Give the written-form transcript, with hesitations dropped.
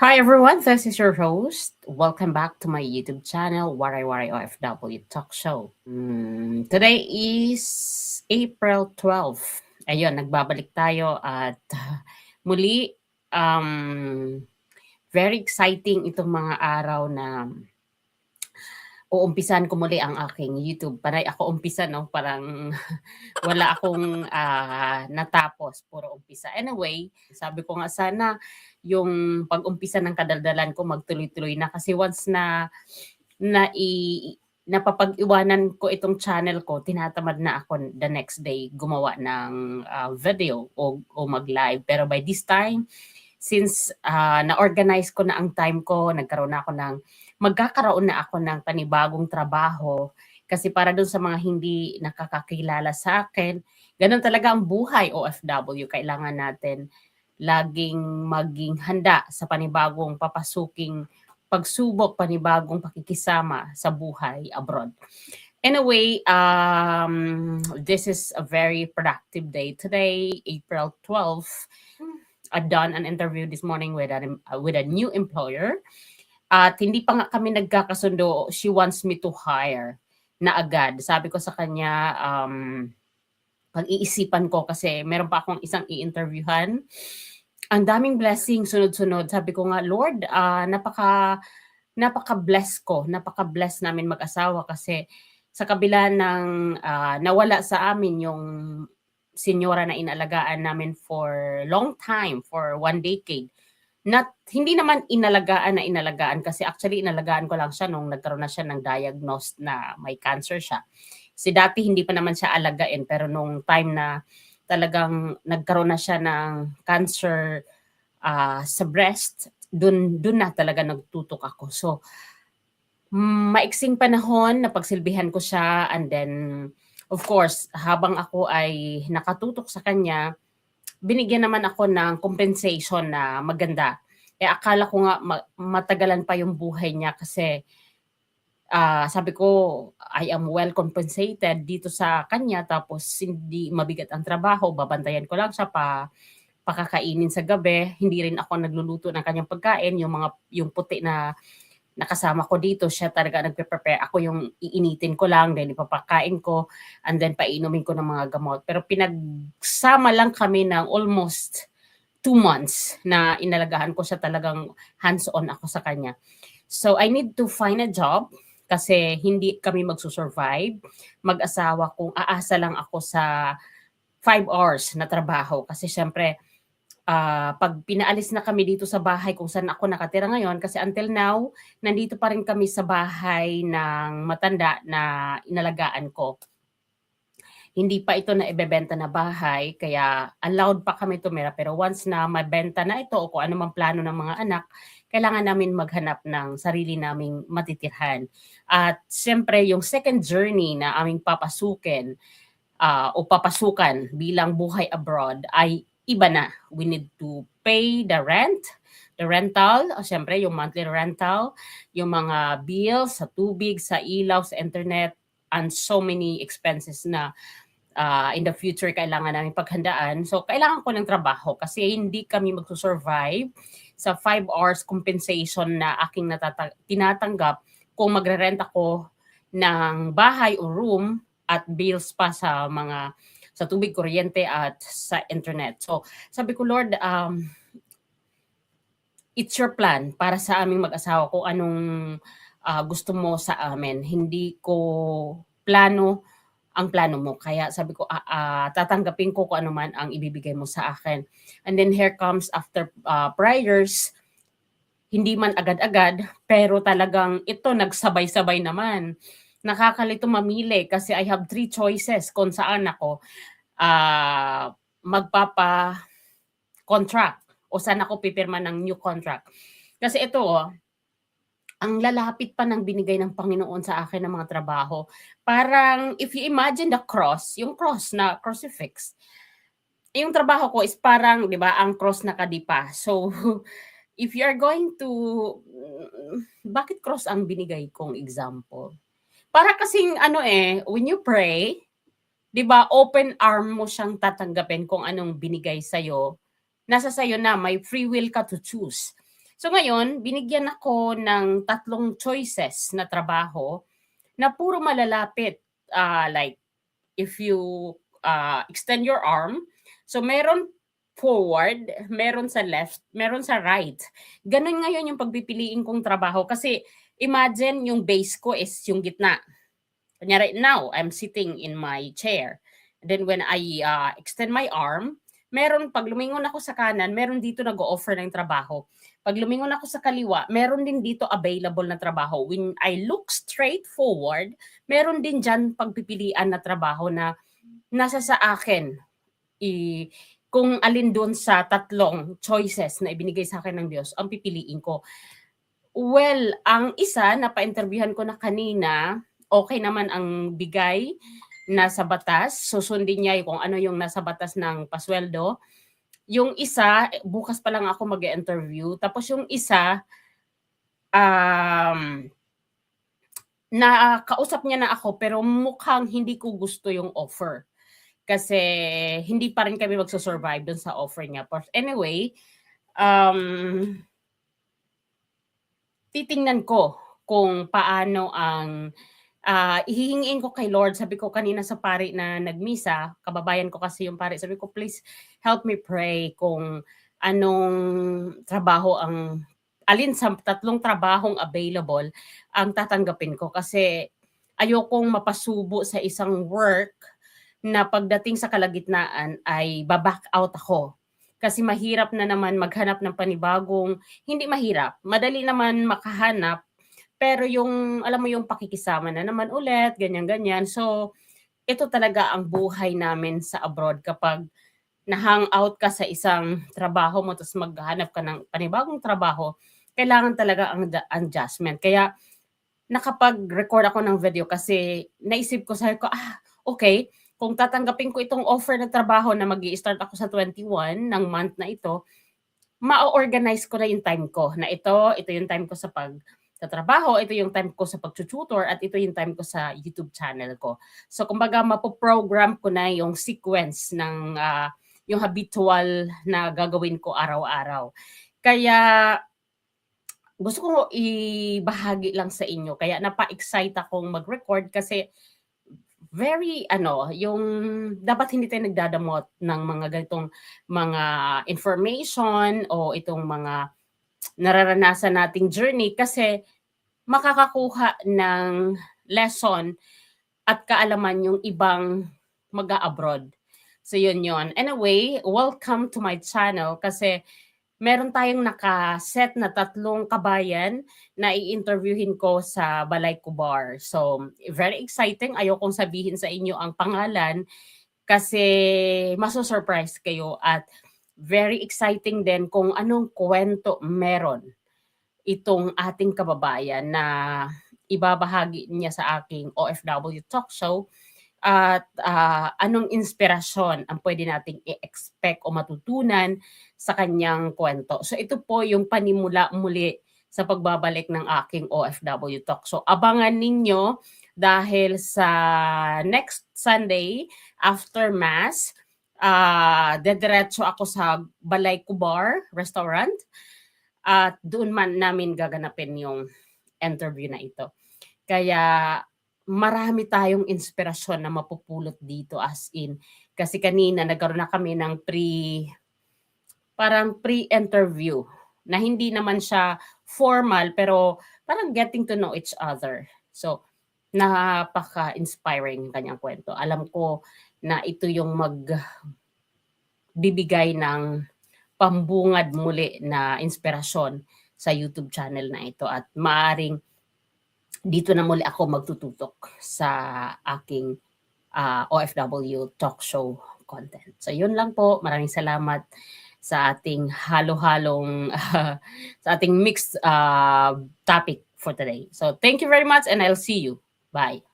Hi everyone, this is your host. Welcome back to my YouTube channel, Waray Waray OFW Talk Show. Today is April 12th. Ayun, nagbabalik tayo at muli, um, very exciting itong mga araw na uumpisan ko muli ang aking YouTube. Panay ako umpisa, no? Parang wala akong natapos, puro umpisa. Anyway, sabi ko nga sana yung pag-umpisa ng kadaldalan ko magtuloy-tuloy na kasi once na napapag-iwanan ko itong channel ko, tinatamad na ako the next day gumawa ng video o mag-live. Pero by this time, since na-organize ko na ang time ko, magkakaroon na ako ng panibagong trabaho kasi para dun sa mga hindi nakakakilala sa akin, ganun talaga ang buhay OFW. Kailangan natin laging maging handa sa panibagong papasuking pagsubok, panibagong pakikisama sa buhay abroad. Anyway, this is a very productive day today, April 12th. I've done an interview this morning with a new employer. At hindi pa nga kami nagkakasundo, she wants me to hire na agad. Sabi ko sa kanya, pag-iisipan ko kasi meron pa akong isang i-interviewhan. Ang daming blessing sunod-sunod. Sabi ko nga, Lord, napaka-bless namin mag-asawa kasi sa kabila ng nawala sa amin yung senyora na inalagaan namin for long time, for 1 decade. Hindi naman inalagaan kasi actually inalagaan ko lang siya nung nagkaroon na siya ng diagnosed na may cancer siya. Si dati hindi pa naman siya alagain pero nung time na talagang nagkaroon na siya ng cancer sa breast, dun na talaga nagtutok ako. So, maiksing panahon na pagsilbihan ko siya and then of course, habang ako ay nakatutok sa kanya, binigyan naman ako ng compensation na maganda. Akala ko nga matagalan pa yung buhay niya kasi sabi ko, I am well compensated dito sa kanya tapos hindi mabigat ang trabaho, babantayan ko lang siya pakakainin sa gabi. Hindi rin ako nagluluto ng kanyang pagkain, yung puti na nakasama ko dito, siya talaga nagpe-prepare. Ako yung iinitin ko lang, then ipapakain ko, and then painumin ko ng mga gamot. Pero pinagsama lang kami ng almost 2 months na inalagahan ko siya, talagang hands-on ako sa kanya. So I need to find a job kasi hindi kami magsusurvive. Mag-asawa kung aasa lang ako sa 5 hours na trabaho kasi syempre pag pinaalis na kami dito sa bahay kung saan ako nakatira ngayon, kasi until now, nandito pa rin kami sa bahay ng matanda na inalagaan ko. Hindi pa ito na ibebenta na bahay, kaya allowed pa kami tumira. Pero once na mabenta na ito o kung ano mang plano ng mga anak, kailangan namin maghanap ng sarili naming matitirhan. At siyempre, yung second journey na aming papasukin o papasukan bilang buhay abroad ay iba na. We need to pay the rental, syempre yung monthly rental, yung mga bills sa tubig, sa ilaw, sa internet, and so many expenses na in the future kailangan namin paghandaan. So, kailangan ko ng trabaho kasi hindi kami magsusurvive sa 5 hours compensation na aking tinatanggap kung magre-rent ako ng bahay o room at bills pa sa tubig, kuryente at sa internet. So, sabi ko, Lord, it's your plan para sa aming mag-asawa kung anong gusto mo sa amin. Hindi ko plano ang plano mo. Kaya sabi ko, tatanggapin ko kung ano man ang ibibigay mo sa akin. And then here comes after prayers, hindi man agad-agad, pero talagang ito nagsabay-sabay naman. Nakakalito mamili kasi I have 3 choices kung saan ako magpapa-contract o saan ako pipirma ng new contract. Kasi ito, ang lalapit pa ng binigay ng Panginoon sa akin ng mga trabaho. Parang if you imagine the cross, yung cross na crucifix, yung trabaho ko is parang, di ba, ang cross nakadipa. So, if you are going to, bakit cross ang binigay kong example? Para kasing when you pray, 'di ba, open arm mo siyang tatanggapin kung anong binigay sa nasa sayo na, may free will ka to choose. So ngayon, binigyan ako ng 3 choices na trabaho na puro malalapit. Like if you extend your arm, so meron forward, meron sa left, meron sa right. Ganun ngayon yung pagpipiliin kong trabaho kasi imagine yung base ko is yung gitna. Kunyari, now, I'm sitting in my chair. Then when I extend my arm, pag lumingon ako sa kanan, meron dito nag-o-offer ng trabaho. Pag lumingon ako sa kaliwa, meron din dito available na trabaho. When I look straight forward, meron din dyan pagpipilian na trabaho na nasa sa akin. Kung alin doon sa 3 choices na ibinigay sa akin ng Diyos, ang pipiliin ko. Well, ang isa, napa-interviewhan ko na kanina, okay naman ang bigay nasa batas, susundin niya kung ano yung nasa batas ng pasweldo. Yung isa, bukas pa lang ako mag-interview. Tapos yung isa, nakausap niya na ako pero mukhang hindi ko gusto yung offer. Kasi hindi pa rin kami magsusurvive dun sa offer niya. But anyway, titingnan ko kung paano ang hihingiin ko kay Lord. Sabi ko kanina sa pari na nagmisa, kababayan ko kasi yung pari, sabi ko, please help me pray kung anong trabaho alin sa 3 trabahong available ang tatanggapin ko. Kasi ayokong mapasubo sa isang work na pagdating sa kalagitnaan ay baback out ako. Kasi mahirap na naman maghanap ng panibagong, hindi mahirap, madali naman makahanap, pero yung, alam mo yung pakikisama na naman ulit, ganyan-ganyan. So, ito talaga ang buhay namin sa abroad kapag na-hang out ka sa isang trabaho mo tapos maghanap ka ng panibagong trabaho, kailangan talaga ang adjustment. Kaya nakapag-record ako ng video kasi naisip ko, sabi ko, okay, kung tatanggapin ko itong offer na trabaho na mag-i-start ako sa 21 ng month na ito, ma-organize ko na yung time ko na ito yung time ko sa trabaho, ito yung time ko sa pag-tutor, at ito yung time ko sa YouTube channel ko. So kumbaga mapoprogram ko na yung sequence ng yung habitual na gagawin ko araw-araw. Kaya gusto ko ibahagi lang sa inyo. Kaya napa-excite akong mag-record kasi very yung dapat hindi tayo nagdadamot ng mga ganitong mga information o itong mga nararanasan nating journey kasi makakakuha ng lesson at kaalaman yung ibang mag-a-abroad. So yun. Anyway, welcome to my channel kasi meron tayong nakaset na 3 kabayan na i-interviewin ko sa Balay Kubar. So, very exciting. Ayokong sabihin sa inyo ang pangalan kasi maso-surprise kayo, at very exciting din kung anong kwento meron itong ating kababayan na ibabahagi niya sa aking OFW talk show, at anong inspirasyon ang pwede nating i-expect o matutunan sa kanyang kwento. So ito po yung panimula muli sa pagbabalik ng aking OFW talk. So abangan ninyo dahil sa next Sunday after Mass, dediretso ako sa Balay Kubar Restaurant at doon namin gaganapin yung interview na ito. Kaya marami tayong inspirasyon na mapupulot dito, as in. Kasi kanina nagkaroon na kami ng pre-interview na hindi naman siya formal pero parang getting to know each other. So, napaka-inspiring yung kanyang kwento. Alam ko na ito yung magbibigay ng pambungad muli na inspirasyon sa YouTube channel na ito, at maaring dito na muli ako magtututok sa aking OFW talk show content. So yun lang po. Maraming salamat sa ating halo-halong sa ating mixed topic for today. So thank you very much and I'll see you. Bye.